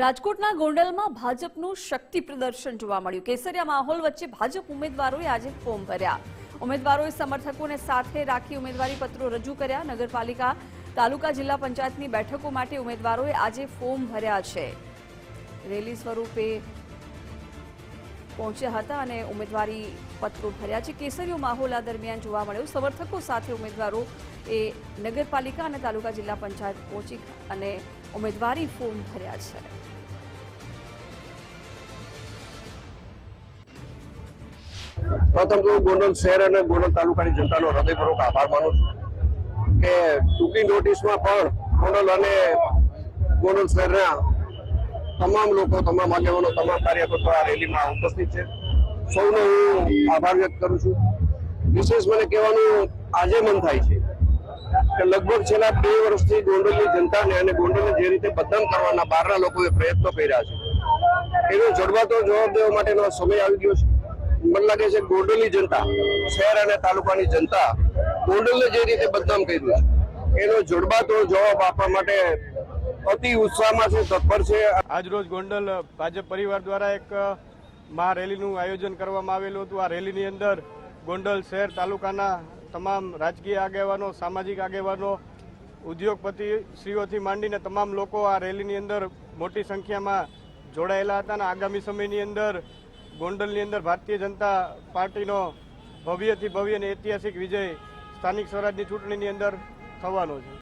રાજકોટના ગોંડલમાં ભાજપનું શક્તિ પ્રદર્શન જોવા મળ્યું। કેસરિયા માહોલ વચ્ચે ભાજપ ઉમેદવારોએ આજે ફોર્મ ભર્યા। ઉમેદવારોએ સમર્થકોને સાથે રાખી ઉમેદવારી પત્રો રજૂ કર્યા। નગરપાલિકા, તાલુકા, જિલ્લા પંચાયતની બેઠકો માટે ઉમેદવારોએ આજે ફોર્મ ભર્યા છે। રેલી સ્વરૂપે પહોંચ્યા હતા અને ઉમેદવારી પત્રો ભર્યા છે। કેસરીયો માહોલ આ દરમિયાન જોવા મળ્યો। સમર્થકો સાથે ઉમેદવારો એ નગરપાલિકા અને તાલુકા, જિલ્લા પંચાયત પહોંચી અને ઉમેદવારી ફોર્મ ભર્યા છે। પ્રથમ તો ગોંડલ શહેર અને ગોંડલ તાલુકાની જનતાનો હૃદયપૂર્વક આભાર માનું છું કે ટૂંકી નોટિસમાં પણ ગોંડલ અને ગોંડલ શહેરના તમામ લોકો, તમામ આગેવાનો, તમામ કાર્યકર્તાઓ આ રેલીમાં ઉપસ્થિત છે। સૌનો હું આભાર વ્યક્ત કરું છું। વિશેષ મને કહેવાનું આજે મન થાય છે કે લગભગ છેલ્લા 2 વર્ષથી ગોંડલની જનતાને અને ગોંડલને જે રીતે બદનામ કરવાના બહારના લોકોએ પ્રયત્નો કર્યા છે, એનો જડબાતોડ જવાબ દેવા માટેનો સમય આવી ગયો છે। મને લાગે છે ગોંડલની જનતા, શહેર અને તાલુકાની જનતા ગોંડલને જે રીતે બદનામ કર્યું છે એનો જડબાતોડ જવાબ આપવા માટે અતિ ઉત્સાહમાં છે, તત્પર છે। આજરોજ ગોંડલ ભાજપ પરિવાર દ્વારા એક મહા રેલીનું આયોજન કરવામાં આવેલું હતું। આ રેલીની અંદર ગોંડલ શહેર તાલુકાના તમામ રાજકીય આગેવાનો, સામાજિક આગેવાનો, ઉદ્યોગપતિ શ્રીઓથી માંડીને તમામ લોકો આ રેલીની અંદર મોટી સંખ્યામાં જોડાયેલા હતા અને આગામી સમયની અંદર ગોંડલની અંદર ભારતીય જનતા પાર્ટીનો ભવ્યથી ભવ્ય અને ઐતિહાસિક વિજય સ્થાનિક સ્વરાજની ચૂંટણીની અંદર થવાનો છે।